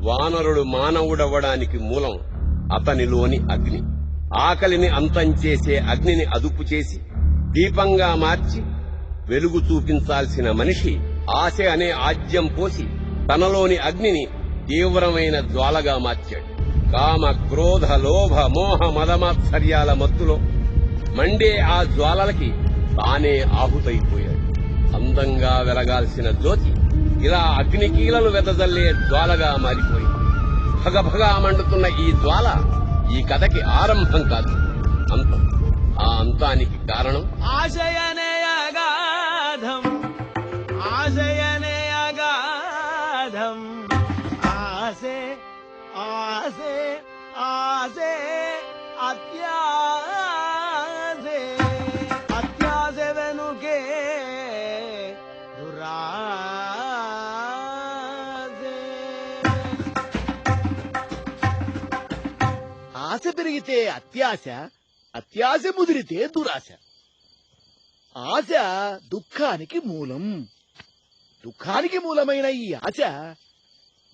వానరుడు మానవుడవ్వడానికి మూలం అతనిలోని అగ్ని. ఆకలిని అంతం చేసే అగ్నిని అదుపు చేసి దీపంగా మార్చి వెలుగు చూపించాల్సిన మనిషి ఆశ అనే ఆజ్యం పోసి తనలోని అగ్నిని తీవ్రమైన జ్వాలగా మార్చాడు. కామ క్రోధ లోభ మోహ మదమాత్సర్యాల మత్తులో మండే ఆ జ్వాలలకి తానే ఆహుతైపోయాడు. అందంగా వెలగాల్సిన జ్యోతి ఇలా అగ్నికీలలు వెదజల్లే జ్వాలగా మారిపోయింది. భగభగా మండుతున్న ఈ జ్వాల ఈ కథకి ఆరంభం కాదు, అంతం. ఆ అంతానికి కారణం ఆశయనే అగాధం, ఆశయనే అగాధం, ఆశే ఆశే ఆశే అత్యాశే, అత్యాశ వెనుకే దురాశే. ఆశ పెరిగితే అత్యాశ, అత్యాశ ముదిరితే దురాశ. ఆశ దుఃఖానికి మూలం. దుఃఖానికి మూలమైన ఈ ఆశ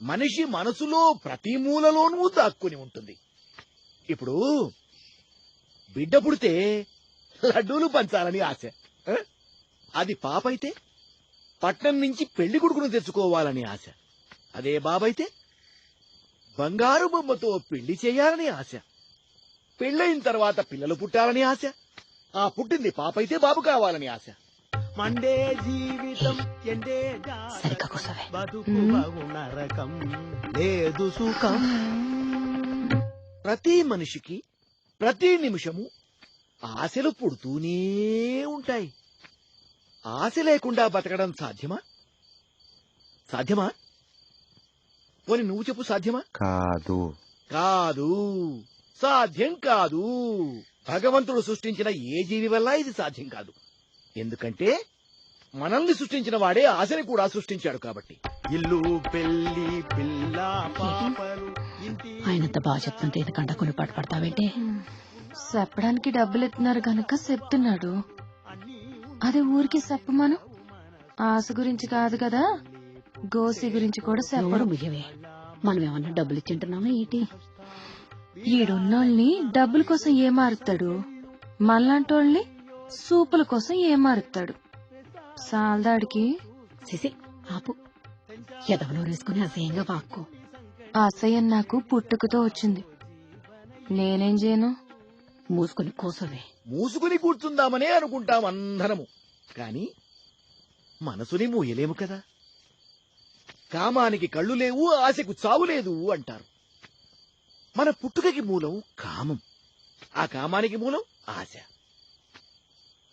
మనిషి మనసులో ప్రతి మూలలోనూ దాక్కుని ఉంటుంది. ఇప్పుడు బిడ్డ పుడితే లడ్డూలు పంచాలని ఆశ. అది పాపైతే పట్నం నుంచి పెళ్లి కొడుకును తెచ్చుకోవాలని ఆశ. అదే బాబైతే బంగారు బొమ్మతో పెళ్లి చేయాలని ఆశ. పెళ్లైన తర్వాత పిల్లలు పుట్టాలని ఆశ. ఆ పుట్టింది పాపైతే బాబు కావాలని ఆశ. మండే జీవితం ఎండే సరిగ్గా కూర్చోవే. బతుకు నరకం లేదు సుఖం. ప్రతి మనిషికి ప్రతి నిమిషము ఆశలు పుడుతూనే ఉంటాయి. ఆశ లేకుండా బతకడం సాధ్యమా? సాధ్యమా? పోనీ నువ్వు చెప్పు, సాధ్యమా? కాదు. కాదు, సాధ్యం కాదు. భగవంతుడు సృష్టించిన ఏ జీవి వల్ల ఇది సాధ్యం కాదు. ఎందుకంటే మనల్ని సృష్టించిన వాడే ఆశని కూడా సృష్టించాడు కాబట్టి. ఇల్లు పెళ్లి పిల్ల పాపలు ఇంటి ఆయనంత బాగా చెప్తుంటే ఎందుకంటే కొన్ని పాటు పడతావేంటి? చెప్పడానికి డబ్బులు ఎత్తున్నారు గనక చెప్తున్నాడు. అదే ఊరికి చెప్పమను. ఆశ గురించి కాదు కదా, గోసి గురించి కూడా ఎవరు చెప్పడు. ముయ్యవే, మనం ఏమన్నా డబ్బులు ఇచ్చింటున్నామా ఏంటి? ఈడున్నోళ్ళని డబ్బుల కోసం ఏమారుతాడు, మళ్ళాంటోళ్ళని సూపుల కోసం ఏమారుతాడు. సాల్దాడికి సిసి ఆపు, ఎదవలో వేసుకుని అసహ్యంగా వాక్కు. అసహ్యం నాకు పుట్టుకతో వచ్చింది. నేనేం చేయను? మూసుకుని కూసోవే. మూసుకుని కూర్చుందామనే అనుకుంటాం అందరము, కాని మనసుని మూయలేము కదా. కామానికి కళ్ళు లేవు, ఆశకు చావు లేదు అంటారు. మన పుట్టుకకి మూలం కామం, ఆ కామానికి మూలం ఆశ.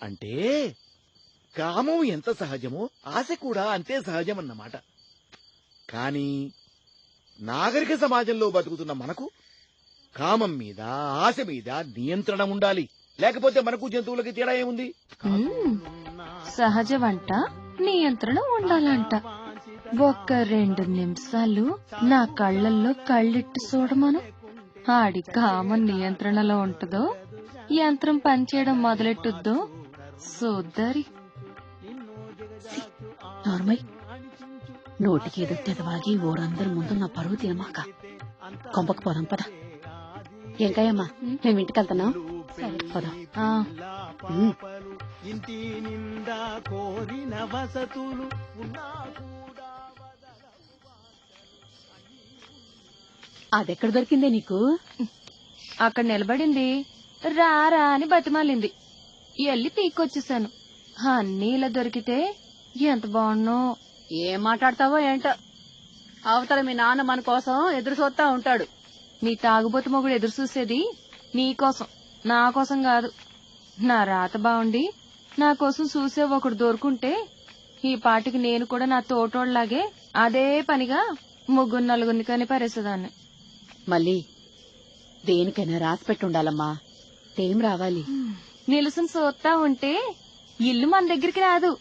అంటే కామం ఎంత సహజమో ఆశ కూడా అంతే సహజమన్నమాట. కాని నాగరిక సమాజంలో బతుకుతున్న మనకు కామం మీద ఆశ మీద నియంత్రణ ఉండాలి. లేకపోతే మనకు జంతువులకి తేడా ఏముంది? సహజ వంట నియంత్రణ ఉండాలంట. ఒక్క 2 నిమిషాలు నా కళ్ళల్లో కళ్ళిట్టు చూడమను. ఆడి కామం నియంత్రణలో ఉంటుందో, యంత్రం పనిచేయడం మొదలెట్టుద్దో సోద్దరి. నార్మల్ నోటికి ఎదుట్టేది వాగి ఊరందరి ముందు నా పరువు తినమాక. కొంపకు పోదాం పద. ఎంకాయమ్మా, మేము ఇంటికి వెళ్తున్నాం. పదా. ఇంటి నిండా కోరిన వసతులు ఉన్నా కూడా అదెక్కడ దొరికిందే నీకు? అక్కడ నిలబడింది, రారా అని బతిమాలింది. ఎల్లి పీక్కొచ్చేసాను. అన్నీ ఇలా దొరికితే ఎంత బాగున్నో. ఏం మాట్లాడతావో ఏంటో. అవతల మీ నాన్న మన కోసం ఎదురు చూస్తా ఉంటాడు. నీ తాగుబోతు మొగుడు ఎదురు చూసేది నీకోసం, నా కోసం కాదు. నా రాత బాగుండి నా కోసం చూసే ఒకడు దొరుకుంటే ఈ పాటికి నేను కూడా నా తోటోళ్లాగే అదే పనిగా 3-4 కని పరేసేదాన్ని. మళ్ళీ దేనికైనా రాసి పెట్టుండాలమ్మా. టైం రావాలి. నిలుసుని చూస్తా ఉంటే ఇల్లు మన దగ్గరికి రాదు,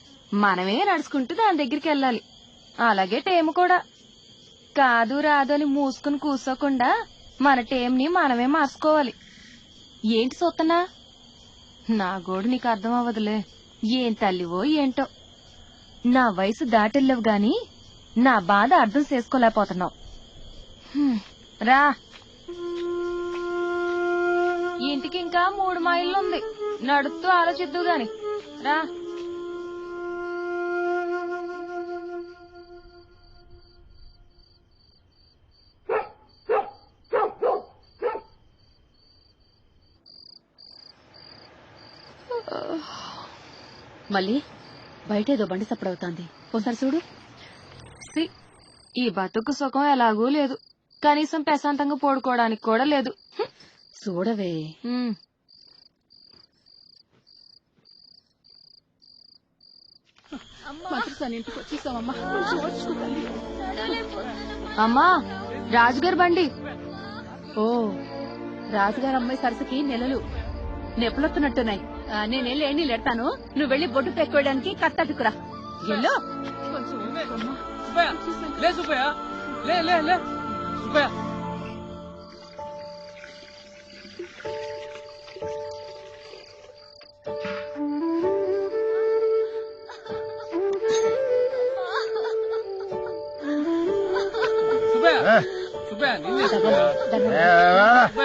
మనమే నడుచుకుంటూ దాని దగ్గరికి వెళ్ళాలి. అలాగే టేము కూడా. కాదు రాదు అని మూసుకుని కూర్చోకుండా మన టేంని మనమే మార్చుకోవాలి. ఏంటి చూస్తున్నా? నా గోడు నీకు అర్థం అవ్వదులే. ఏం తల్లివో ఏంటో. నా వయసు దాటెళ్ళవు గాని నా బాధ అర్థం చేసుకోలేకపోతున్నావు. రా, ఇంటికి ఇంకా 3 మైళ్ళు ఉంది. నడుస్తూ ఆలోచిద్దు గాని రా. మళ్ళీ బయట ఏదో బండి సప్పుడవుతోంది, ఒకసారి చూడు. సి, ఈ బతుకు సుఖం ఎలాగూ లేదు. కనీసం ప్రశాంతంగా పడుకోవడానికి కూడా లేదు. చూడవే. ఇంటికి వచ్చేసామమ్మా. అమ్మా, రాజుగారి బండి. ఓ, రాజుగారు అమ్మాయి సరసకి నెలలు నెప్పులొస్తున్నట్టున్నాయి. నేనెళ్ళి నీళ్ళు ఎడతాను, నువ్వు వెళ్లి బొడ్డు పెట్టుకోవడానికి కత్తట్టుకురా. ఎల్లో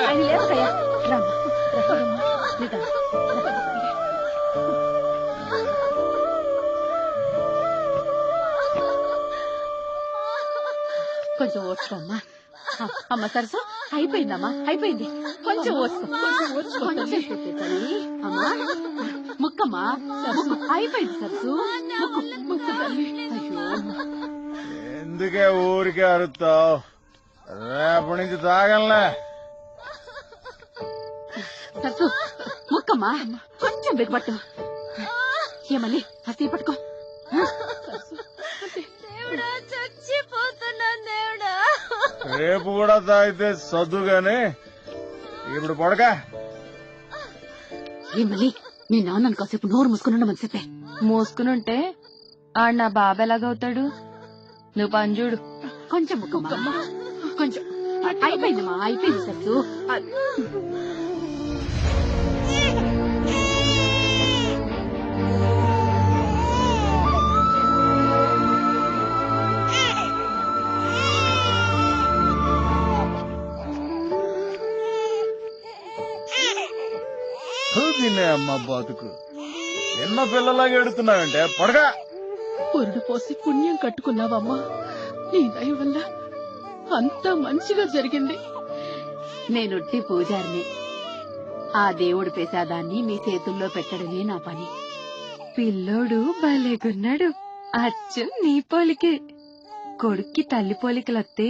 ఆయన లేదయ్యా. కొంచెం ఓర్చుకోమ్మా. అమ్మ సరస అయిపోయిందమ్మా, అయిపోయింది. కొంచెం ఓర్చుకో, కొంచెం తల్లి. అమ్మా ముక్కమ్మా, అయిపోయింది సరసు. ముక్కు తల్లి. అయ్యో, ఎందుకే ఊరికే అరుస్తావు? రేపటి నుంచి తాగలే. సరసు ముక్కమ్మా, కొంచెం బిగబట్టు. ఏమని హస్తీ పట్టుకో. రేపు కూడా తాగితే సర్దుగానే ఇప్పుడు పడక. ఏమని మీ నాన్నను కాసేపు నోరు మూసుకుని చెప్పే. మూసుకునుంటే ఆడు నా బాబు ఎలాగవుతాడు? నువ్వు పని చూడు. కొంచెం ముక్కమ్మా, కొంచెం. అయిపోయిందమ్మా, అయిపోయింది సరసు. తినే అమ్మ బతుకు. ఎన్న పిల్లలాగా ఎడుతున్నావంటే పడగా. పొరుడు పోసి పుణ్యం కట్టుకున్నావమ్మా. నీ దయ వల్ల అంతా మంచిగా జరిగింది. నేనుట్టి పూజారిని. ఆ దేవుడి ప్రసాదాన్ని మీ చేతుల్లో పెట్టడమే నా పని. పిల్లోడు భలేగున్నాడు. అచ్చం నీ పోలికే. కొడుక్కి తల్లి పోలికలొత్తే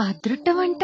అదృట్టమంట.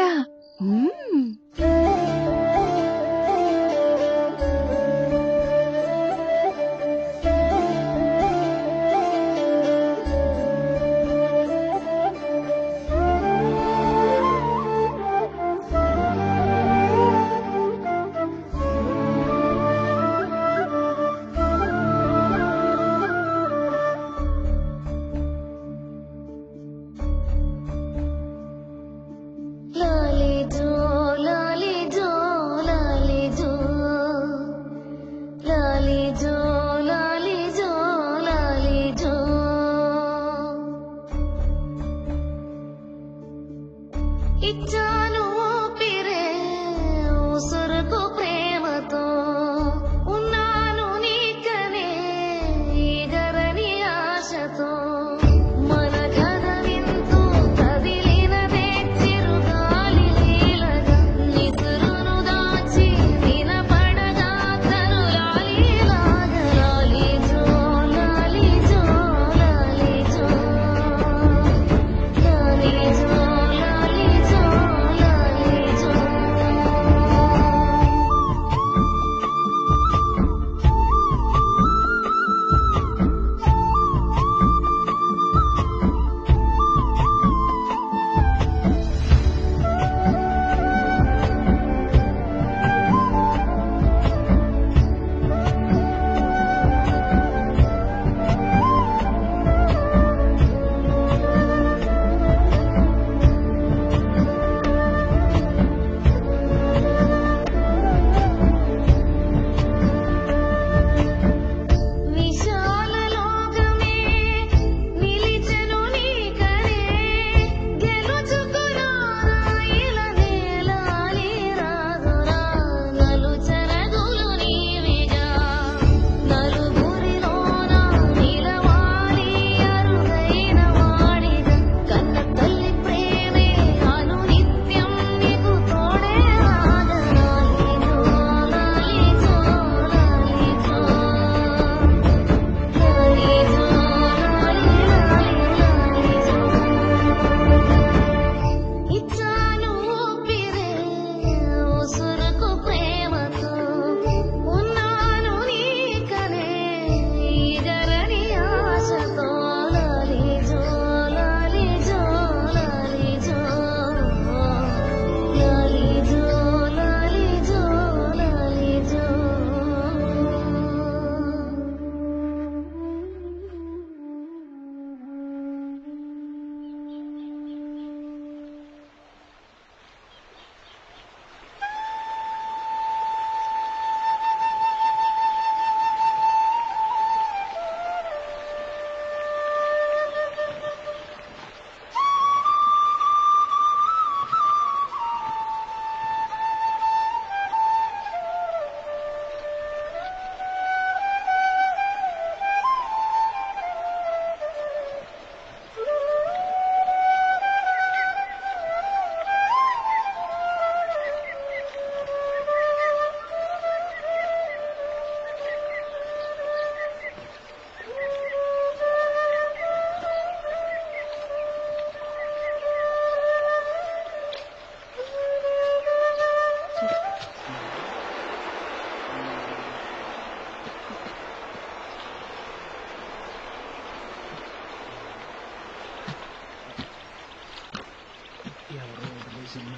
వచ్చింది.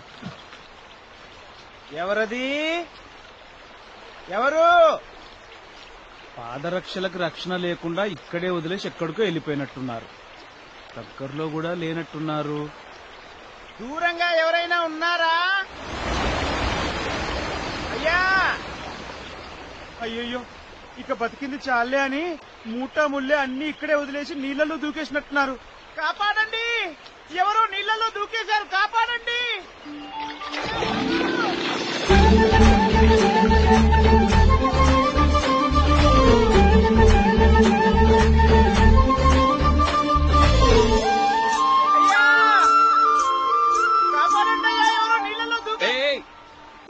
ఎవరది? ఎవరు? పాదరక్షలకు రక్షణ లేకుండా ఇక్కడే వదిలేసి ఎక్కడికో వెళ్ళిపోయినట్టున్నారు. దగ్గరలో కూడా లేనట్టున్నారు. దూరంగా ఎవరైనా ఉన్నారా? అయ్యా! అయ్యయ్యో, ఇక బతికింది చాలే అని మూటా ముల్లే అన్ని ఇక్కడే వదిలేసి నీళ్లలో దూకేసినట్టున్నారు. కాపాడండి! ఎవరో నీళ్లలో దూకేశారు, కాపాడండి!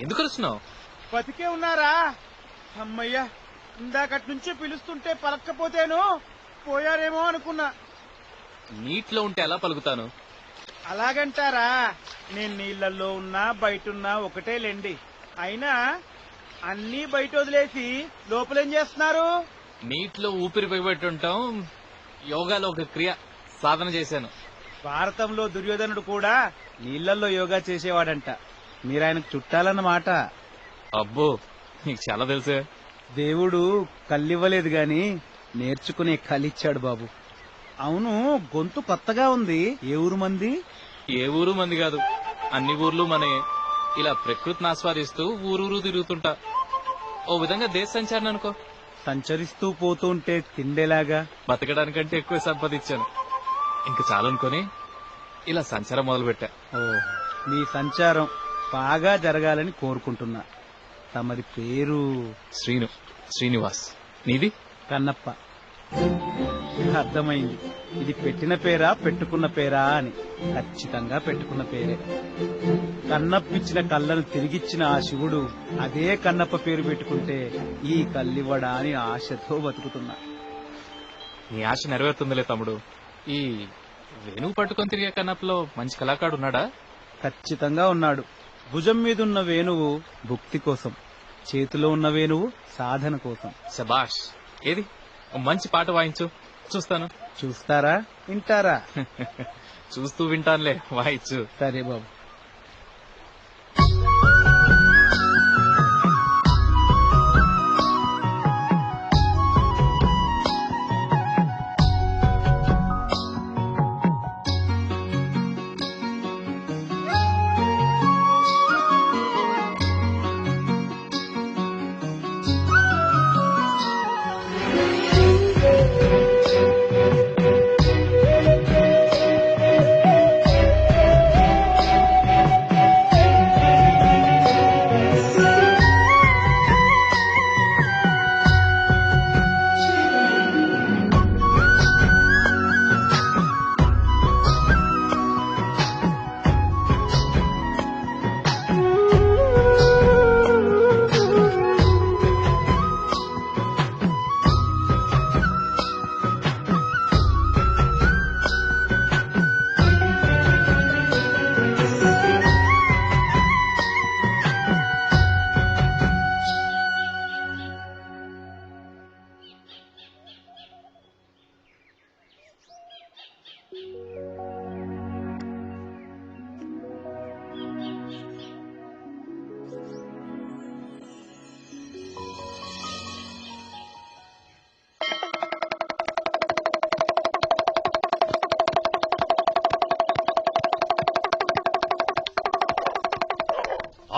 ఎందుకు వస్తున్నావు? బతికే ఉన్నారా? అమ్మయ్యా, ఇందాకటి నుంచి పిలుస్తుంటే పలక్కపోతేను పోయారేమో అనుకున్నా. నీటిలో ఉంటే ఎలా పలుకుతాను? అలాగంటారా? నేను నీళ్లలో ఉన్నా బయటున్నా ఒకటే లేండి. అయినా అన్నీ బయట వదిలేసి లోపలేం చేస్తున్నారు? నీటిలో ఊపిరి పైబెట్టుంటాం. యోగాలో ఒక క్రియ సాధన చేశాను. భారతంలో దుర్యోధనుడు కూడా నీళ్లలో యోగా చేసేవాడంట. మీరాయనకు చుట్టాలన్నమాట. అబ్బో, నీకు చాలా తెలుసే. దేవుడు కళ్ళివ్వలేదు గాని నేర్చుకునే కళ్ళిచ్చాడు బాబు. అవును, గొంతు కొత్తగా ఉంది. ఏ ఊరు మంది? ఏ ఊరు మంది కాదు, అన్ని ఊర్లు మనే. ఇలా ప్రకృతిని ఆస్వాదిస్తూ ఊరూరు తిరుగుతుంటా. ఓ విధంగా దేశ సంచారణ అనుకో. సంచరిస్తూ పోతుంటే తిండేలాగా బతకడానికంటే ఎక్కువ సంపాదించాను. ఇంక చాలనుకొని ఇలా సంచారం మొదలుపెట్టా. ఓ, మీ సంచారం బాగా జరగాలని కోరుకుంటున్నా. తమరి పేరు? శ్రీనివాస్. నీది? కన్నప్ప. అర్థమైంది. ఇది పెట్టిన పేరా పెట్టుకున్న పేరా అని. ఖచ్చితంగా పెట్టుకున్న పేరే. కన్నప్పిచ్చిన కళ్ళను తిరిగిచ్చిన ఆ శివుడు అదే కన్నప్ప పేరు పెట్టుకుంటే ఈ కళ్ళివ్వడా అని ఆశతో బతుకుతున్నా. నీ ఆశ నెరవేరుతుందిలే తమ్ముడు. ఈ వేణువు పట్టుకొని తిరిగే కన్నప్పలో మంచి కళాకారుడు ఉన్నాడా? ఖచ్చితంగా ఉన్నాడు. భుజం మీదున్న వేణువు భుక్తి కోసం, చేతిలో ఉన్న వేణువు సాధన కోసం. శబాష్. ఏది ఓ మంచి పాట వాయించు, చూస్తాను. చూస్తారా, వింటారా? చూస్తూ వింటానులే, వాయించు. సరే బాబు.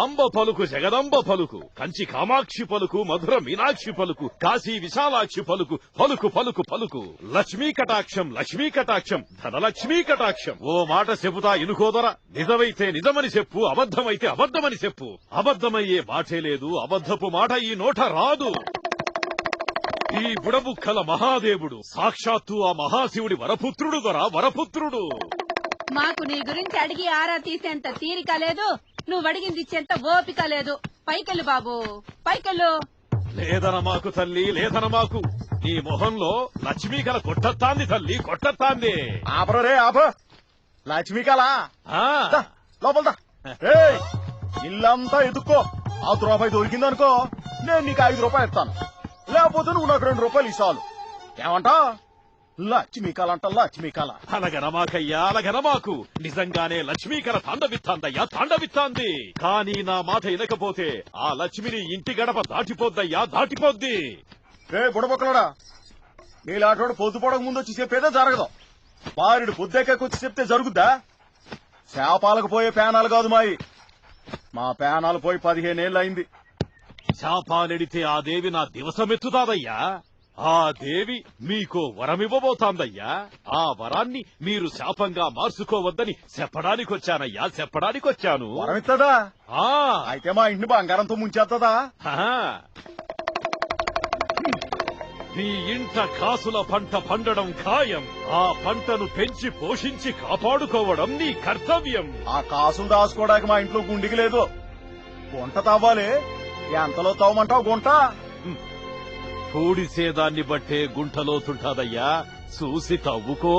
అంబ పలుకు జగదంబ పలుకు, కంచి కామాక్షి పలుకు, మధుర మీనాక్షి పలుకు, కాశీ విశాలాక్షి పలుకు, పలుకు పలుకు పలుకు. లక్ష్మీ కటాక్షం లక్ష్మీ కటాక్షం, ధనలక్ష్మీ కటాక్షం. ఓ మాట చెబుతా ఇనుకోదరా. నిజమైతే నిజమని చెప్పు, అబద్ధమైతే అబద్ధమని చెప్పు. అబద్ధమయ్యే మాటే లేదు, అబద్ధపు మాట ఈ నోట రాదు. ఈ బుడబుక్కల మహాదేవుడు సాక్షాత్తు ఆ మహాశివుడి వరపుత్రుడు దొరా, వరపుత్రుడు. మాకు నీ గురించి అడిగి ఆరా తీసేంత తీరిక లేదు, నువ్వు అడిగింది ఇచ్చేంత ఓపిక లేదు. పైకెళ్ళు బాబు, పైకెళ్ళు. లేదన మాకు తల్లి, లేదన మాకు. నీ మొహంలో లక్ష్మీ కళ కొట్టత్తాంది తల్లి, కొట్టత్తాంది. ఆపరే ఆప. లక్ష్మీ కళ లోపల ఇల్లంతా ఎదుక్కో. ఆ రూపాయి దొరికిందనుకో, నేను నీకు 5 రూపాయలు ఇస్తాను. లేకపోతే నువ్వు నాకు 2 రూపాయలు ఇస్తాను. ఏమంటా? లక్ష్మీకళ లక్ష్మీకళ. అలగనమాకయ్యా అలగనమాకు. నిజంగానే లక్ష్మీకళ తాండవిత్తాందయ్యా తాండవిత్తాంది. కానీ నా మాట వినకపోతే ఆ లక్ష్మిని ఇంటి గడప దాటిపోద్దయ్యా దాటిపోద్ది. రే బుడబొక్కలడా, నీలాటోడు పొద్దుపోవడం ముందు వచ్చి చెప్పేదే జరగదు. బారుడు పొద్దెక్కొచ్చి చెప్తే జరుగుద్దా? శాపాలకు పోయే పేనాలు కాదు మాయి. మా పేనాలు పోయి 15 ఏళ్ళు అయింది. శాపాలెడితే ఆ దేవి నా దివసమెత్తుతాదయ్యా. ఆ దేవి మీకో వరమివ్వబోతాందయ్యా. ఆ వరాన్ని మీరు శాపంగా మార్చుకోవద్దని చెప్పడానికొచ్చానయ్యా చెప్పడానికొచ్చాను. వరమిత్తదా? ఆ అయితే మా ఇంటిని బంగారంతో ముంచేత్తదా? ఆహా. నీ ఇంట కాసుల పంట పండడం ఖాయం. ఆ పంటను పెంచి పోషించి కాపాడుకోవడం నీ కర్తవ్యం. ఆ కాసులు దాచుకోవడానికి మా ఇంట్లో గుండికి లేదు. గుంట తవ్వాలి. ఎంతలో తవ్వమంటావు గుంట? పూడిసేదాన్ని బట్టే గుంటలోతుంటాదయ్యా. చూసి తవ్వుకో.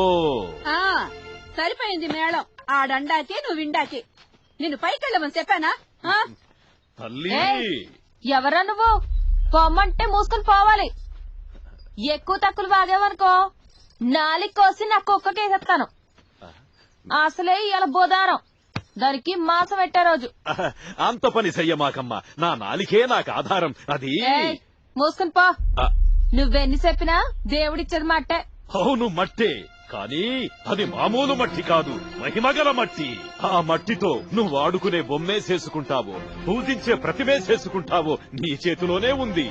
సరిపోయింది మేళం. ఆడండాకే నువ్వు విండాకే. నిన్ను పైకెళ్ళమని చెప్పానా? తల్లి ఎవరా నువ్వు? పొమ్మంటే మూసుకుని పోవాలి. ఎక్కువ తక్కువలు బాగావనుకో నాలికి కోసి నా కుక్కకేసేస్తాను. అసలే ఇవాళ బుధారం, దానికి మాసం పెట్టే రోజు. అంత పని చెయ్యమాకమ్మా. నా నాలికే నాకు ఆధారం. అది మూసుకుని పో. నువ్వెన్ని చెప్పినా దేవుడిచ్చేది మట్టే. అవును మట్టే, కానీ అది మామూలు మట్టి కాదు, మహిమగల మట్టి. ఆ మట్టితో నువ్వు ఆడుకునే బొమ్మే చేసుకుంటావో, పూజించే ప్రతిమే చేసుకుంటావో నీ చేతిలోనే ఉంది.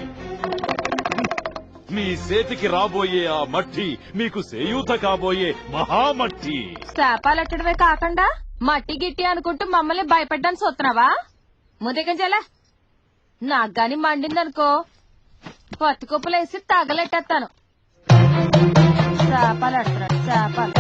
మీ చేతికి రాబోయే ఆ మట్టి మీకు చేయూత కాబోయే మహామట్టి. శాపాలెట్టడమే కాకుండా మట్టి గిట్టి అనుకుంటూ మమ్మల్ని భయపెట్టడానికి చూస్తున్నావా? ముందుకెంచేలా నాకు గాని మండిందనుకో పత్తి కుప్పలేసి తగలెట్టేస్తాను. శాపాలెడతాడు శాపాలు.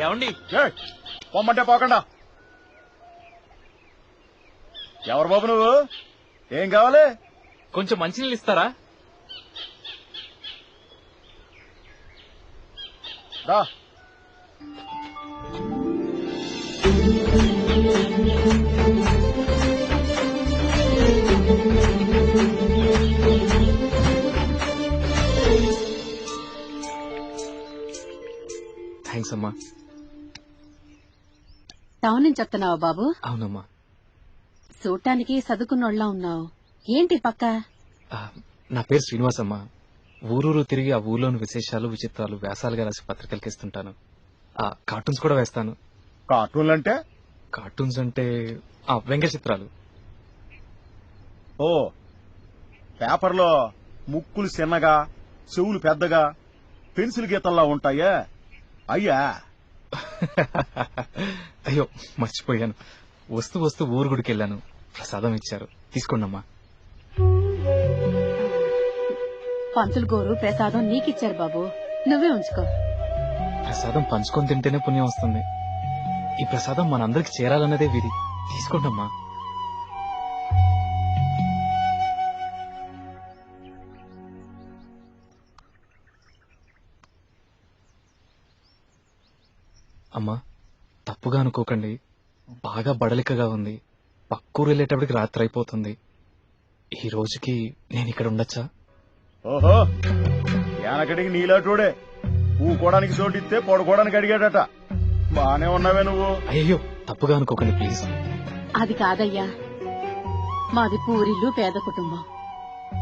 ఏమండి? పొమ్మంటే పోకుండా. ఎవరు బాబు నువ్వు? ఏం కావాలి? కొంచెం మంచినీళ్ళు ఇస్తారా? రా. థ్యాంక్స్ అమ్మా. టౌన్ నుంచి వస్తున్నావా బాబు? అవునమ్మా. చూడటానికి చదువుకున్నోళ్ళ ఉన్నావు. ఏంటి పక్క? నా పేరు శ్రీనివాస్ అమ్మా. ఊరూరు తిరిగి ఆ ఊర్లోని విశేషాలు విచిత్రాలు వ్యాసాలుగా రాసి పత్రికలకి ఇస్తుంటాను. కార్టూన్స్ కూడా వేస్తాను. కార్టూన్లు అంటే? కార్టూన్స్ అంటే వ్యంగ్య చిత్రాలు. ఓ, పేపర్లో ముక్కులు చిన్నగా చెవులు పెద్దగా పెన్సిల్ గీతల్లా ఉంటాయా? అయ్యా. అయ్యో మర్చిపోయాను. వస్తూ వస్తూ ఊరు గుడికి వెళ్ళాను. ప్రసాదం ఇచ్చారు, తీసుకోండమ్మా. పంతులు గోరు ప్రసాదం నీకిచ్చారు బాబు, నువ్వే ఉంచుకో. ప్రసాదం పంచుకొని తింటేనే పుణ్యం వస్తుంది. ఈ ప్రసాదం మనందరికి చేరాలన్నదే విధి. తీసుకోండమ్మా. అమ్మా తప్పుగా అనుకోకండి, బాగా బడలికగా ఉంది. పక్కూరు వెళ్ళేటప్పటికి రాత్రి అయిపోతుంది. ఈ రోజుకి నేను ఇక్కడ ఉండొచ్చా? ఓహో, యానకడికి నీలాటోడే ఊకోడానికి చోటిస్తే పడుకోవడానికి అడిగాడట. బానే ఉన్నావే నువ్వు. అయ్యో తప్పుగా అనుకోకండి ప్లీజ్. అది కాదయ్యా, మాది పూరిల్లు పేద కుటుంబం.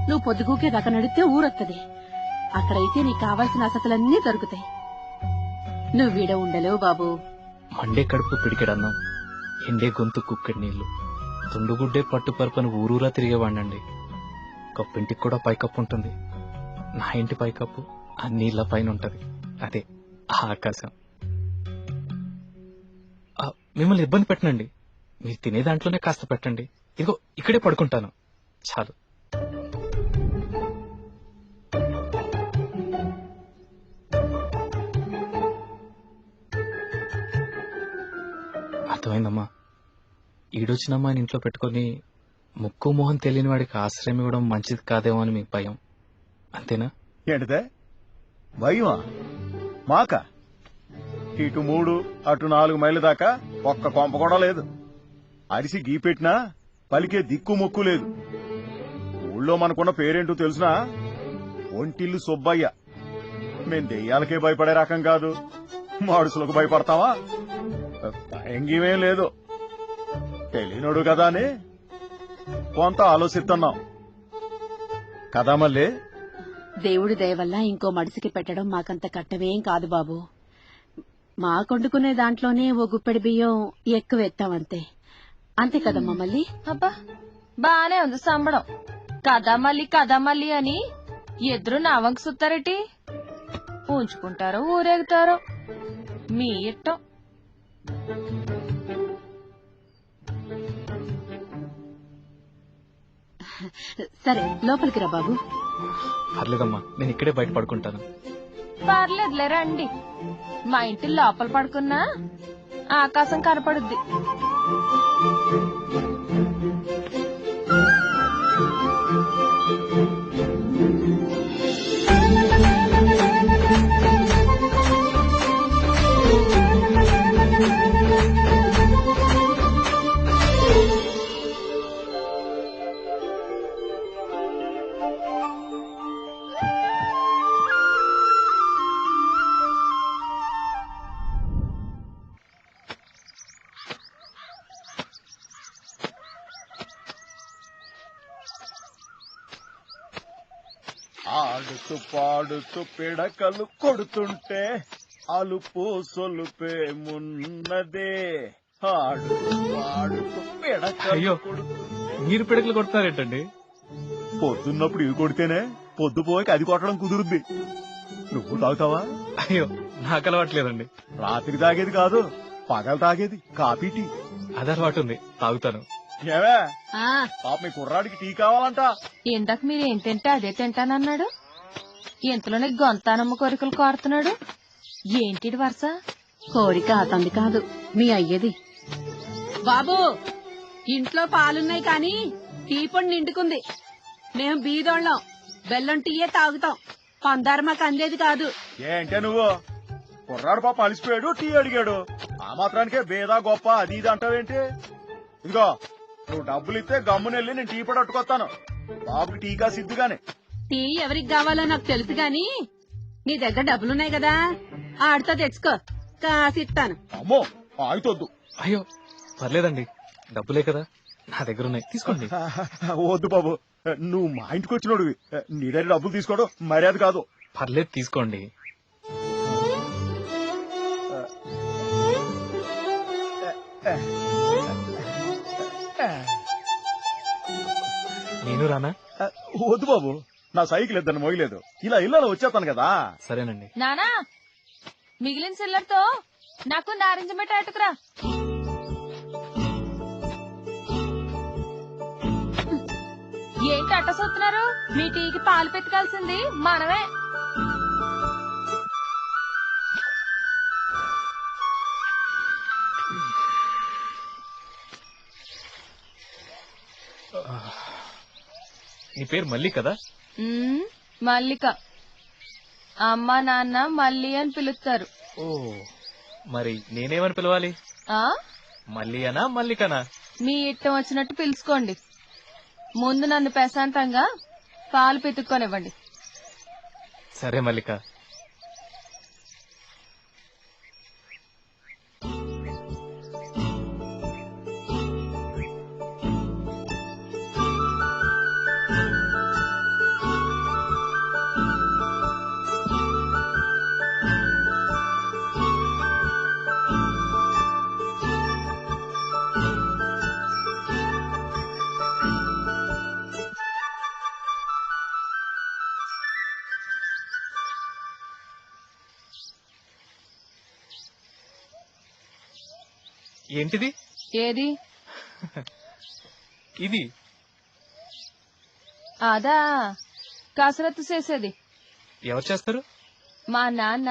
నువ్వు పొద్దుగూకే దాకా నడితే ఊరొత్తది. అక్కడైతే నీకు కావాల్సిన వసతులన్నీ దొరుకుతాయి. నువ్వీడ ఉండలేవు బాబు. మండే కడుపు పిడికెడన్నాం, ఎండే గొంతు కుక్కడి నీళ్లు, తుండుగుడ్డే పట్టుపరుపని ఊరూరా తిరిగేవాణ్ణండి. కప్పింటికి కూడా పైకప్పు ఉంటుంది. నా ఇంటి పైకప్పు ఆ నీళ్ల పైన ఉంటది. అదే ఆ ఆకాశం. మిమ్మల్ని ఇబ్బంది పెట్టనండి. మీరు తినే దాంట్లోనే కాస్త పెట్టండి. ఇదిగో ఇక్కడే పడుకుంటాను. చాలు. అర్థమైందమ్మా. ఈడొచ్చిన అమ్మాయిని ఇంట్లో పెట్టుకుని ముక్కు మొహం తెలియని వాడికి ఆశ్రయం ఇవ్వడం మంచిది కాదేమో అని మీకు భయం, అంతేనా? ఏంటిదే భయమా? మాక ఇటు 3 అటు 4 మైళ్ళ దాకా ఒక్క కొంప కూడా లేదు. అరిసి గీ పెట్టినా పలికే దిక్కు మొక్కు లేదు. ఊళ్ళో మనకున్న పేరేంటో తెలుసునా? ఒంటిల్లు సుబ్బయ్య. మేం దెయ్యాలకే భయపడే రకం కాదు, మాడుసులకు భయపడతావా? భయంగీమేం లేదు. తెలియనోడు కదా అని కొంత ఆలోచిస్తున్నాం కదా. మళ్ళీ దేవుడి దయ వల్ల ఇంకో మడిసికి పెట్టడం మాకంత కట్టవేం కాదు బాబు. మా కొండుకునే దాంట్లోనే ఓ గుప్పెడి బియ్యం ఎక్కువ ఎత్తామంతే. అంతే కదమ్మా మళ్ళీ. అబ్బా బానే ఉంది సంబడం. కదా మళ్ళీ అని ఎదురు నావంక సుత్తారేటి? ఉంచుకుంటారో ఊరేగుతారో మీ ఇట్టం. సరే లోపలికి రా బాబు. పర్లేదమ్మా, నేను ఇక్కడే బయట పడుకుంటాను. పర్లేదులే రండి. మా ఇంటి లోపల పడుకున్నా ఆకాశం కనపడుద్ది. ఆడుతూ పాడుతూ పిడకలు కొడుతుంటే అలుపు సొలుపే మున్నదే. ఆడుతూ పాడుతూ అయ్యో, మీరు పిడకలు కొడతారేంటండి? పొద్దున్నప్పుడు ఇవి కొడితేనే పొద్దుపోయి అది కొట్టడం కుదురుద్ది. నువ్వు తాగుతావా? అయ్యో, నాకు అలవాట్లేదండి. రాత్రి తాగేది కాదు, పగలు తాగేది కాఫీ టీ. అది అలవాటు ఉంది, తాగుతాను. ఏవే పాప మీ కుర్రాడికి టీ కావాలంట. ఇందాక మీరేం తింటే అదే తింటానన్నాడు. ఇంతలోనే గొంతానమ్మ కోరికలు కోరుతున్నాడు. ఏంటిది వరుస? కోరిక అతంది కాదు, మీ అయ్యది. బాబు ఇంట్లో పాలున్నాయి కాని టీ పొడి నిండుకుంది. మేము బీదోళ్ళం, బెల్లం టీయే తాగుతాం. పందారు మాకు అందేది కాదు. ఏంటే నువ్వు? కుర్రాడు పాప అలిసిపోయాడు, టీ అడిగాడు. ఆ మాత్రానికే బేదా గొప్ప అది ఇది అంటావేంటి? ఇదిగో నువ్వు డబ్బులు ఇస్తే గమ్మునెళ్ళి నేను టీ పొడి అట్టుకొస్తాను. బాబుకి టీకా సిద్ధుగానే. టీ ఎవరికి కావాలో నాకు తెలుసు గాని నీ దగ్గర డబ్బులున్నాయి కదా, ఆడితో తెచ్చుకో, కాసిస్తాను. అమ్మో ఆగుతొద్దు. అయ్యో పర్లేదండి, డబ్బులే కదా నా దగ్గర ఉన్నాయి, తీసుకోండి. వద్దు బాబు, నువ్వు మా ఇంటికి వచ్చినోడు, నీ దగ్గర డబ్బులు తీసుకోవడం మర్యాద కాదు. పర్లేదు తీసుకోండి. నేను రానా? వద్దు బాబు, నా సైకిల్ ఇద్దరు మోయలేదు. ఇలా ఇళ్ళలో వచ్చేస్తాను కదా. సరేనండి. నానా మిగిలిన సిల్లర్తో నాకు నారింజ మిఠాయి అటుకురా. ఏంటి అట్టసొత్తున్నారు? మీ టీకి పాలు పెతకాల్సింది మనమే. నీ పేరు మల్లి కదా? మల్లిక. అమ్మ నాన్న మల్లి అని పిలుస్తారు. ఓ, మరి నేనేమని పిలవాలి? మల్లి అనా మల్లికనా? మీ ఇష్టం వచ్చినట్టు పిలుచుకోండి. ముందు నన్ను ప్రశాంతంగా పాలు పితుక్కొనివ్వండి. సరే మల్లిక. ఏంటిది? ఏది? ఇది అదా కసరత్తు చేసేది. ఎవరు చేస్తారు? మా నాన్న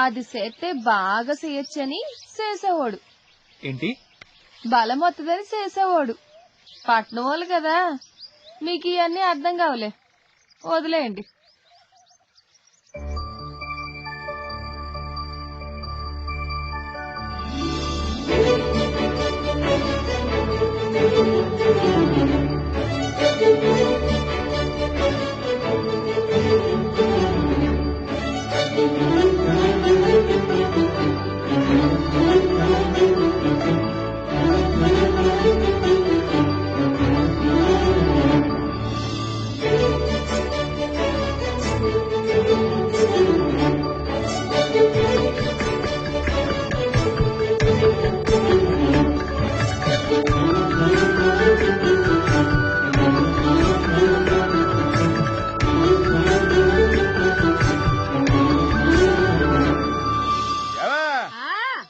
అది చేస్తే బాగా చేయొచ్చని చేసేవాడు. ఏంటి? బలం వస్తుందని చేసేవాడు. పట్నం వాళ్ళు కదా, మీకు ఇవన్నీ అర్థం కావలే, వదిలేయండి.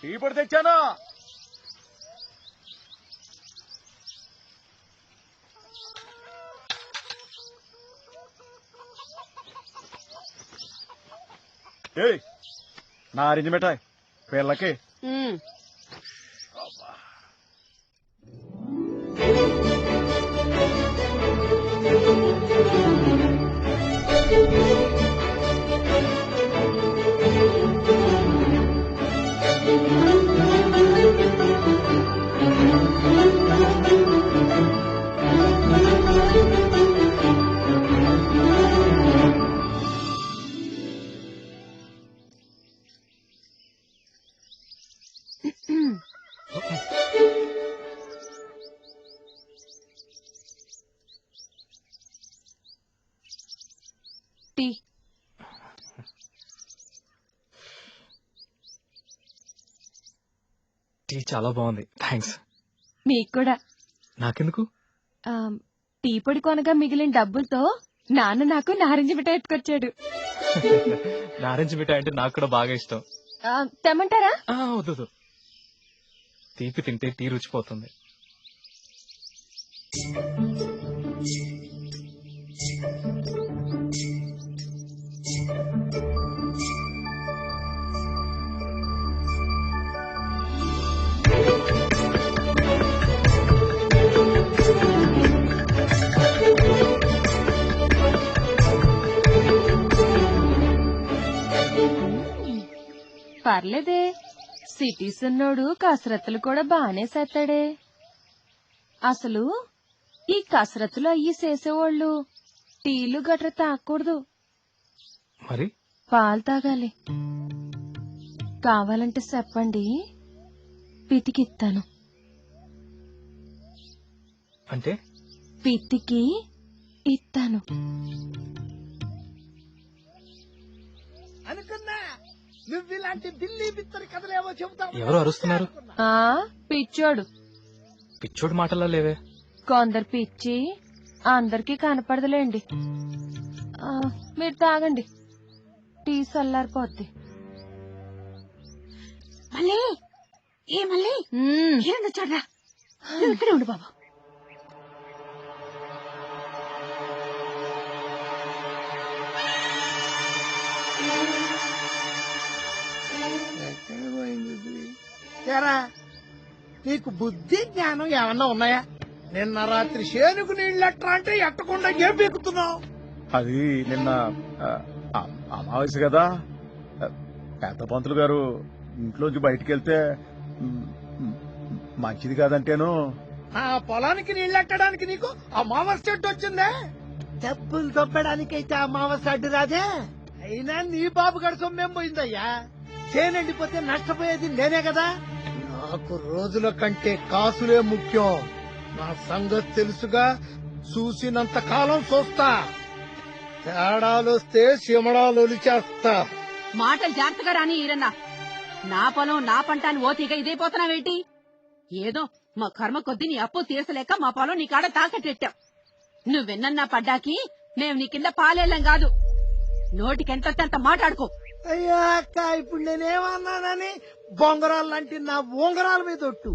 టీ పొడి తెచ్చాను. ఏయ్, నారింజ మిఠాయి పిల్లకి. టీ. టీ చాలా బాగుంది, థ్యాంక్స్. మీకు కూడా. నాకెందుకు? టీ పొడి కొనగా మిగిలిన డబ్బులతో నాన్న నాకు నారింజ మిఠాయి ఎత్తుకొచ్చాడు. నారింజ మిఠాయి అంటే నాకు కూడా బాగా ఇష్టం. తెమ్మంటారా? వద్దు, తీపి తింటే టీ రుచిపోతుంది. పర్లేదే, సిటీస్ ఉన్నోడు కసరత్తులు కూడా బానే చేస్తాడే. అసలు ఈ కసరత్తులు అయ్యి చేసేవాళ్ళు టీలు గట్ర తాగకూడదు, మరి పాలు తాగాలి. కావాలంటే చెప్పండి, పితికిస్తాను. అంటే? పితికి ఇస్తాను. అనుకున్నా నువ్వు ఇలాంటి బిల్లి బిత్తరి కథలేవో చెబుతావు. ఎవరు అరుస్తున్నారు? పిచ్చోడు. పిచ్చోడు మాటలా లేవే. కొందరు పిచ్చి అందరికీ కనపడదులేండి. మీరు తాగండి, టీ చల్లారిపోద్ది. మళ్ళీ ఏ మళ్ళీ చూడరా, ఇక్కడే ఉండు బాబు. నీకు బుద్ధి జ్ఞానం ఏమన్నా ఉన్నాయా? నిన్న రాత్రి శేనుకు నీళ్ళట్రా అంటే ఎట్టకుండా ఏం పీకుతున్నావు? అది నిన్న అమావాస్య కదా, పెద్ద పంతులు గారు ఇంట్లోంచి బయటికి వెళ్తే మంచిది కాదంటేను. ఆ పొలానికి నీళ్ళెట్టడానికి నీకు అమావాస్య చెట్టు వచ్చిందే? డబ్బులు దొబ్బడానికైతే అమావాస్య అడ్డు రాదే. అయినా నీ బాబు గడి సొమ్మేం పోయిందయ్యా? చేనండిపోతే నష్టపోయేది నేనే కదా. నాకు రోజుల కంటే కాసులే ముఖ్యం. నా సంగతి తెలుసుగా, చూసినంత కాలం చూస్తా. తేడాలొస్తే సిమడాలొలిచేస్తా. మాటలు జాగ్రత్తగా రాని ఈరన్నా. నా పొలం నా పంట అని ఓతీగా ఇదైపోతున్నావేంటి? ఏదో మా కర్మ కొద్దీ నీ అప్పు తీర్చలేక మా పొలం నీ కాడ తాకట్టెట్టావు. నువ్వెన్నన్నా పడ్డాకి మేము నీ కింద పాలేళ్ళం కాదు. నోటికెంత అంత మాట్లాడుకో. అయ్యా అక్క, ఇప్పుడు నేనేమన్నానని బొంగరాలు లాంటి నా ఉంగరాల మీద ఒట్టు.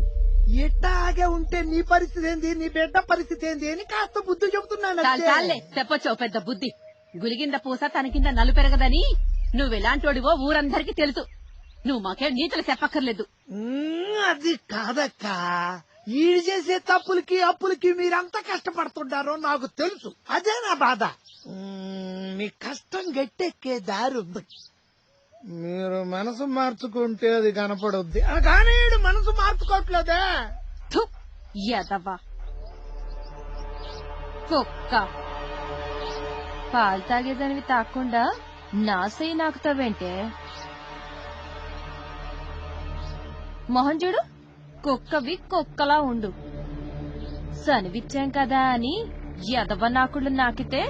ఎట్టాగే ఉంటే నీ పరిస్థితి ఏంది, నీ బిడ్డ పరిస్థితి ఏంది అని కాస్త బుద్ధి చెబుతున్నాను అంతే. చాలే చెప్పొచ్చు పెద్ద బుద్ధి. గులిగింద పూస తన కింద నలు పెరగదని నువ్వెలాంటోడివో ఊరందరికీ తెలుసు. నువ్వు మాకే నీతులు చెప్పక్కర్లేదు. అది కాదక్క, ఈడు చేసే తప్పులకి అప్పులకి మీరంతా కష్టపడుతుంటారో నాకు తెలుసు. అదే నా బాధ. మీ కష్టం గట్టెక్కే దారి ఉంది. మీరు మనసు మార్చుకుంటే అది కనపడుద్ది. కానీ ఈడు మనసు మార్చుకోవట్లేదే. థు, ఎదవా కుక్క. పాలు తాగేదానివి తాకుండా నా సై నాకుతావేంటే? మొహం చూడు, కుక్కవి కుక్కలా ఉండు. సనివిచ్చాం కదా అని ఎదవ నాకుళ్ళు నాకితే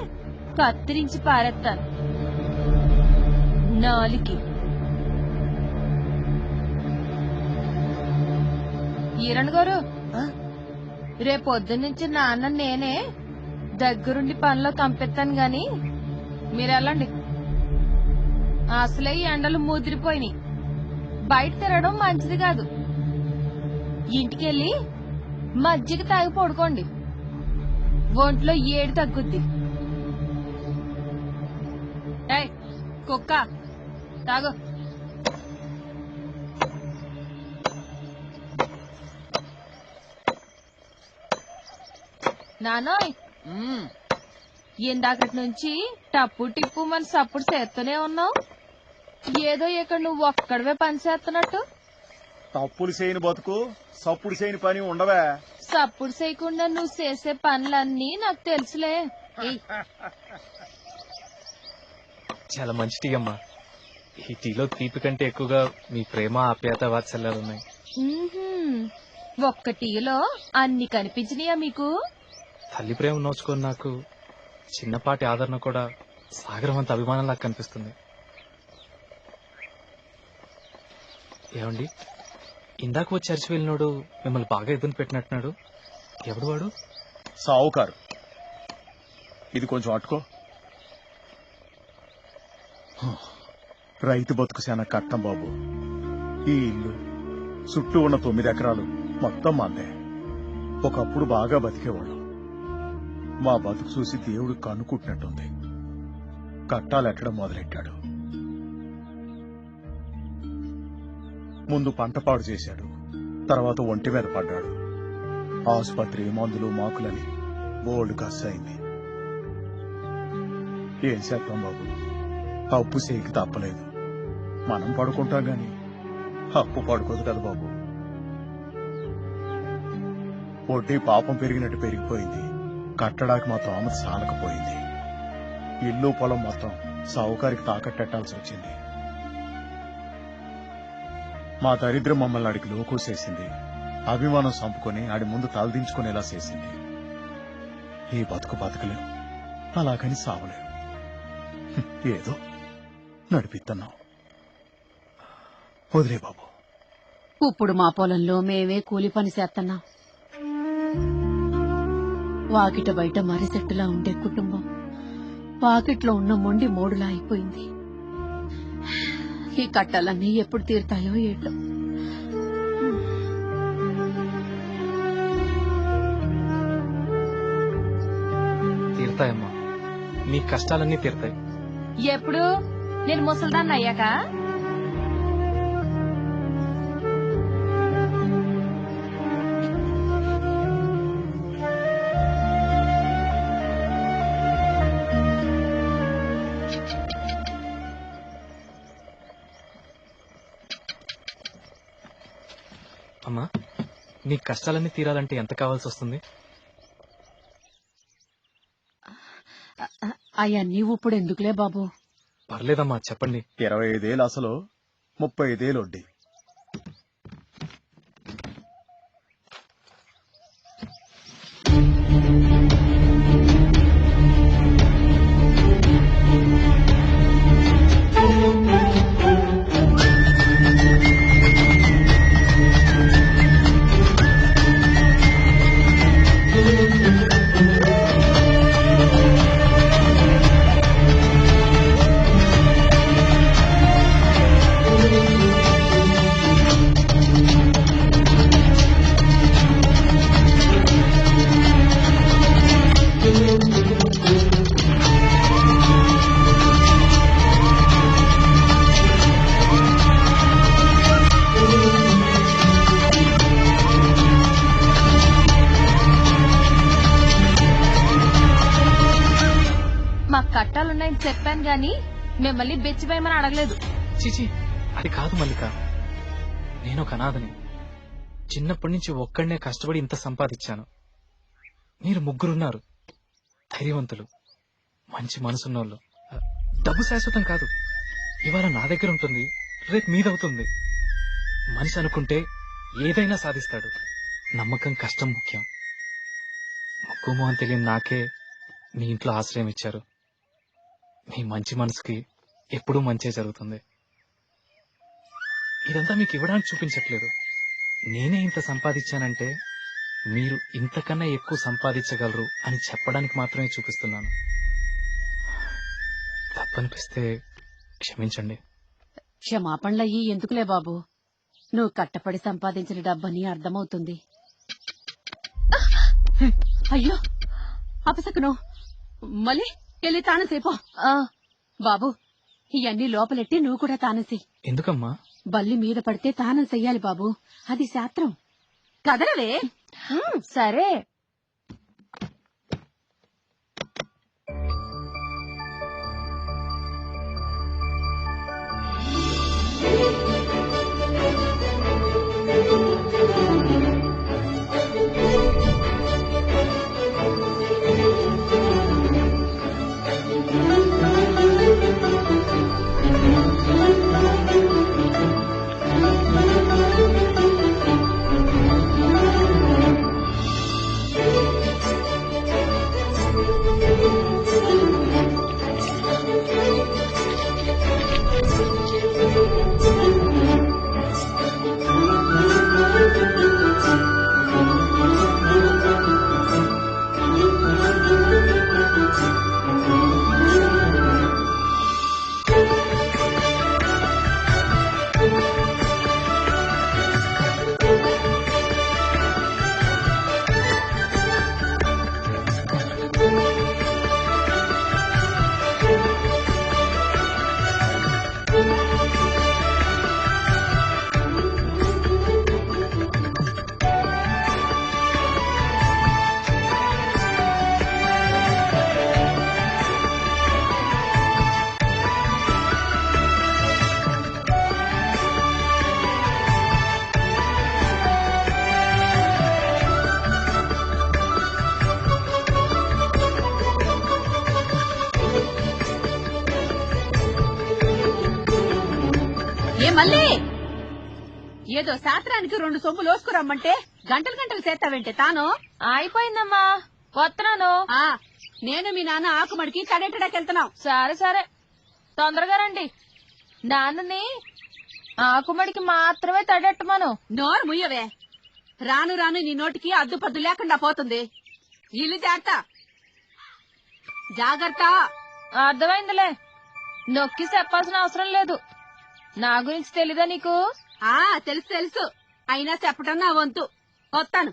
కత్తిరించి పారేస్తాను. నాలికి ఈరణ్ గారు, రేపొద్దునుంచి నాన్న నేనే దగ్గరుండి పనిలో కంపెత్తాను గాని మీరెళ్ళండి. అసలే ఈ ఎండలు ముదిరిపోయినాయి. బయట తిరగడం మంచిది కాదు. ఇంటికెళ్ళి మజ్జిగ తాగి పడుకోండి. ఒంట్లో ఏడు తగ్గుద్ది. ఏయ్ కుక్క, తాగు. నానోయ్, ఇందాకటి నుంచి టప్పు టిప్పు మన సప్పుడు చేస్తూనే ఉన్నావు. ఏదో ఇక్కడ నువ్వు ఒక్కడవే పని చేస్తున్నట్టు. తప్పులు చేయని బతుకు సప్పుడు చేయని పని ఉండవే. సప్పుడు చేయకుండా నువ్వు చేసే పనులన్నీ నాకు తెలుసులే. ఏయ్, చాలా మంచి టీ అమ్మా. ఈ టీలో తీపి కంటే ఎక్కువగా మీ ప్రేమ, ఆప్యాయత, వాత్సల్యాలున్నాయి. ఒక్క టీలో అన్ని కనిపించినాయా మీకు? తల్లి ప్రేమ నోచుకొని నాకు చిన్నపాటి ఆదరణ కూడా సాగరం అంత అభిమానంలా కనిపిస్తుంది. ఏమండి, ఇందాక వచ్చి అరిచి వెళ్ళినోడు మిమ్మల్ని బాగా ఇబ్బంది పెట్టినట్టున్నాడు. ఎవడు వాడు? సావుకారు. ఇది కొంచెం అట్టుకో. రైతు బతుకు చాలా కట్టం బాబు. ఈ ఇల్లు చుట్టూ ఉన్న 9 ఎకరాలు మొత్తం మందే. ఒకప్పుడు బాగా బతికేవాళ్ళం. మా బతుకు చూసి దేవుడు కన్నుకుంటున్నట్టుంది. కట్టాలెట్టడం మొదలెట్టాడు. ముందు పంట పాడు చేశాడు, తర్వాత ఒంటి మీద పడ్డాడు. ఆసుపత్రి, మందులు, మాకులని బోల్డ్ ఖర్చు అయింది. ఏం చేద్దాం బాబు, అప్పు చేయకి తప్పలేదు. మనం పడుకుంటాం గాని అప్పు పడుకోదు కదా బాబు. వడ్డీ పాపం పెరిగినట్టు పెరిగిపోయింది. కట్టడానికి మా తోమత సాలకపోయింది. ఇల్లు పొలం మొత్తం సావుకారికి తాకట్టెట్టాల్సి వచ్చింది. మా దరిద్రం మమ్మల్ని ఆడికి లోకోసేసింది. అభిమానం చంపుకొని ఆడి ముందు తలదించుకునేలా చేసింది. ఈ బతుకు బతకలేం, అలాగని సావలేం. ఏదో నడిపిస్తున్నాం. వదిలే బాబు. ఇప్పుడు మా పొలంలో మేమే కూలి పని చేస్తున్నాం. వాకిట బయట మర్రి చెట్టులా ఉండే కుటుంబం వాకిట్లో ఉన్న మొండి మోడులా అయిపోయింది. ఈ కట్టాలన్నీ ఎప్పుడు తీరుతాయో ఏటో. తీరుతాయమ్మా, మీ కష్టాలన్నీ తీరుతాయి. ఎప్పుడు? నేను ముసల్దాన్ని అయ్యాక? అమ్మా, మీ కష్టాలన్నీ తీరాలంటే ఎంత కావాల్సి వస్తుంది? అయ్యా నీవు ఇప్పుడు ఎందుకులే బాబు. పర్లేదమ్మా, చెప్పండి. 25,000 అసలు, 35,000 వడ్డీ. ఉన్నాయని చెప్పాను గాని మిమ్మల్ని బెచ్చిపోయమని అడగలేదు. చీచి, అది కాదు మల్లిక. నేను ఒక అనాథని. చిన్నప్పటి నుంచి ఒక్కడనే కష్టపడి ఇంత సంపాదించాను. మీరు ముగ్గురున్నారు, ధైర్యవంతులు, మంచి మనసున్నోళ్ళు. డబ్బు శాశ్వతం కాదు. ఇవాళ నా దగ్గర ఉంటుంది, రేపు మీదవుతుంది. మనిషి అనుకుంటే ఏదైనా సాధిస్తాడు. నమ్మకం, కష్టం ముఖ్యం. ముక్కు మొహం తెలియని నాకే మీ ఇంట్లో ఆశ్రయం ఇచ్చారు. మీ మంచి మనసుకి ఎప్పుడూ మంచే జరుగుతుంది. ఇదంతా మీకు ఇవ్వడానికి చూపించట్లేదు. నేనే ఇంత సంపాదించానంటే మీరు ఇంతకన్నా ఎక్కువ సంపాదించగలరు అని చెప్పడానికి మాత్రమే చూపిస్తున్నాను. తప్పనిపిస్తే క్షమించండి. క్షమాపణలయ్యి ఎందుకులే బాబు, నువ్వు కట్టపడి సంపాదించిన డబ్బని అర్థమవుతుంది. అయ్యో అపసకును, మళ్ళీ వెళ్ళి తానసేపో. బాబు, ఇవన్నీ లోపలెట్టి నువ్వు కూడా తానసి. ఎందుకమ్మా? బల్లి మీద పడితే తానం చెయ్యాలి బాబు, అది శాస్త్రం. కదలవే. సరే. మళ్ళీ ఏదో శాస్త్రానికి 2 సొమ్ములు లోసుకురమ్మంటే గంటలు గంటలు చేస్తావేంటే తాను. అయిపోయిందమ్మా, వస్తున్నాను. నేను మీ నాన్న ఆకుమడికి తడెట్టడాకెళ్తున్నాం. సరే సరే, తొందరగా రండి. నాన్నని ఆకుమడికి మాత్రమే తడెట్టమను. నోరు ముయ్యవే, రాను రాను నీ నోటికి అద్దుపద్దు లేకుండా పోతుంది. ఇల్లు జాగ్రత్త. అర్థమైందిలే, నొక్కి చెప్పాల్సిన అవసరం లేదు. నా గురించి తెలీదా నీకు? తెలుసు తెలుసు, అయినా చెప్పటం నా వంతు. వస్తాను.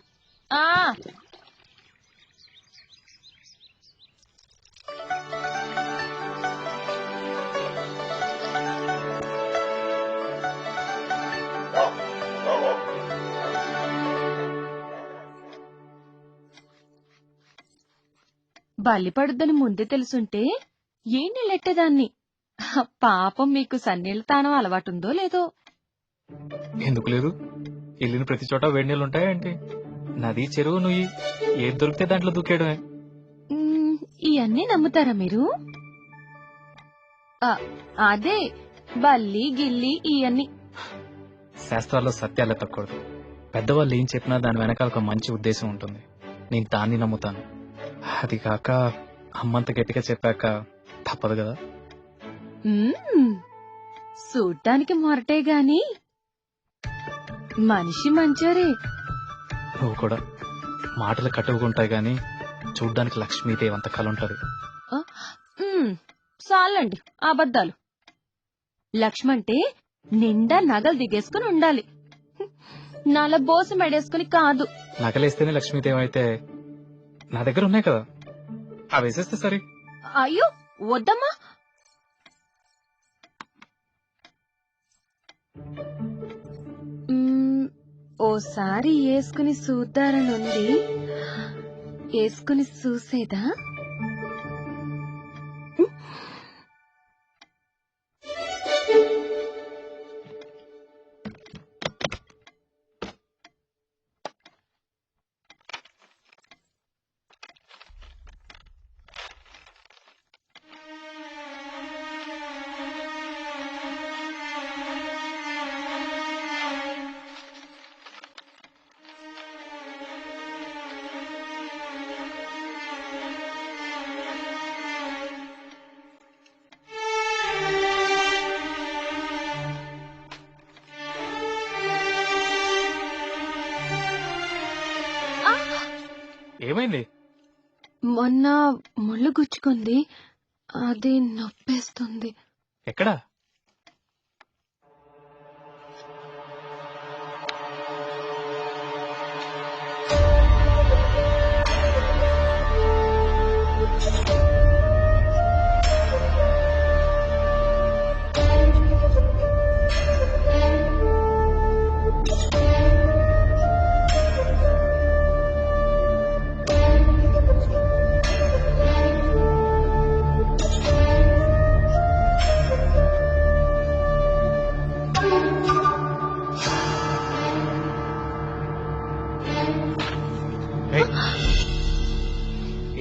బల్లి పడుద్దని ముందే తెలుసుంటే ఏం నీళ్ళెట్టేదాన్ని. పాపం మీకు సన్నీళ్ళ తానం అలవాటుందో లేదో. ఎందుకు లేదు? వెళ్ళిన ప్రతి చోట వేడి నీళ్ళు ఉంటాయంటే. నది, చెరువు, నుయ్యి ఏది దొరికితే దాంట్లో దూకేయడమే. ఇవన్నీ నమ్ముతారా మీరు? అదే బల్లి గిల్లి ఇవన్నీ శాస్త్రాల్లో సత్యాలు ఎత్తకూడదు. పెద్దవాళ్ళు ఏం చెప్పినా దాని వెనకాల ఒక మంచి ఉద్దేశం ఉంటుంది. నేను దాన్ని నమ్ముతాను. అది కాక అమ్మంత గట్టిగా చెప్పాక తప్పదు కదా. చూడ్డానికి మొరటే గాని మనిషి మంచోరే. నువ్వు కూడా మాటలు కట్టుకుంటాయి గాని చూడ్డానికి లక్ష్మీదేవి అంత కలుంటది. చాలండి అబద్ధాలు. లక్ష్మంటే నిండా నగలు దిగేసుకుని ఉండాలి, నలబోసి మెడేసుకుని కాదు. నగలేస్తేనే లక్ష్మీదేవి అయితే నా దగ్గర ఉన్నాయి కదా, అవి వేసేస్తే సరే. అయ్యో వద్దమ్మా. ఓసారి వేసుకుని చూద్దారనుంది, వేసుకుని చూసేదా? ఏమైంది? మొన్న ముళ్ళు గుచ్చుకుంది, అది నొప్పేస్తుంది. ఎక్కడా?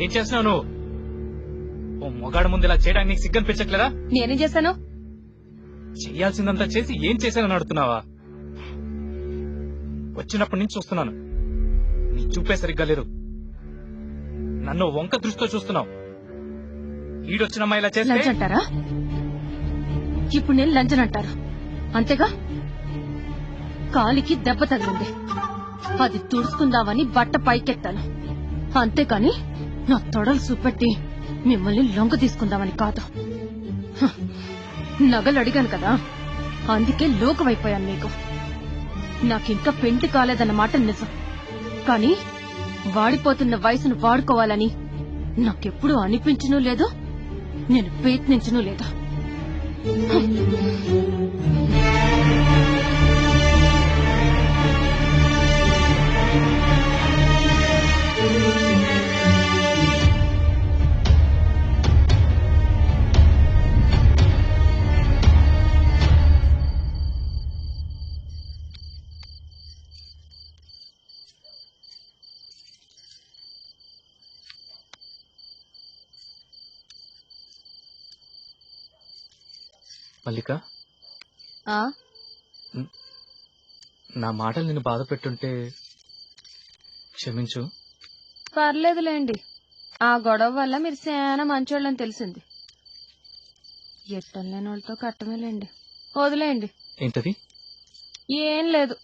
ఏం చేస్తున్నావు నువ్వు? ఓ మొగాడు ముందు ఇలా చేయడానికి నీకు సిగ్గనిపించట్లేదా? నేనేం చేశాను? చెయ్యాల్సిందంతా చేసి ఏం చేశానని అడుగుతున్నావా? వచ్చినప్పటి నుంచి చూస్తున్నాను, నీ చూపే సరిగ్గా లేదు. నన్ను వంక దృష్టితో చూస్తున్నావు. ఈడొచ్చిన అమ్మాయి ఇలా చేస్తే లంచ్ అంటారా? ఇప్పుడు నేను లంచన్ అంటారా? అంతేగా. కాలికి దెబ్బ తగిలింది, అది తుడుచుకుందామని బట్ట పైకెత్తాను, అంతేకాని నా తొడలు చూపెట్టి మిమ్మల్ని లొంగ తీసుకుందామని కాదు. హ, నగలు అడిగాను కదా, అందుకే లోకమైపోయాను మీకు. నాకింకా పెంటి కాలేదన్నమాట నిజం, కానీ వాడిపోతున్న వయసును వాడుకోవాలని నాకెప్పుడూ అనిపించనూ లేదు, నేను ప్రయత్నించనూ లేదు. మల్లిక, ఆ నా మాటలు నిన్ను బాధ పెట్టుంటే క్షమించు. పర్లేదులేండి, ఆ గొడవ వల్ల మీరు చాలా మంచోళ్ళని తెలిసింది. ఎట్టం లేని వాళ్ళతో కట్టమేలేండి, వదిలేయండి. ఏంటది? ఏం లేదు.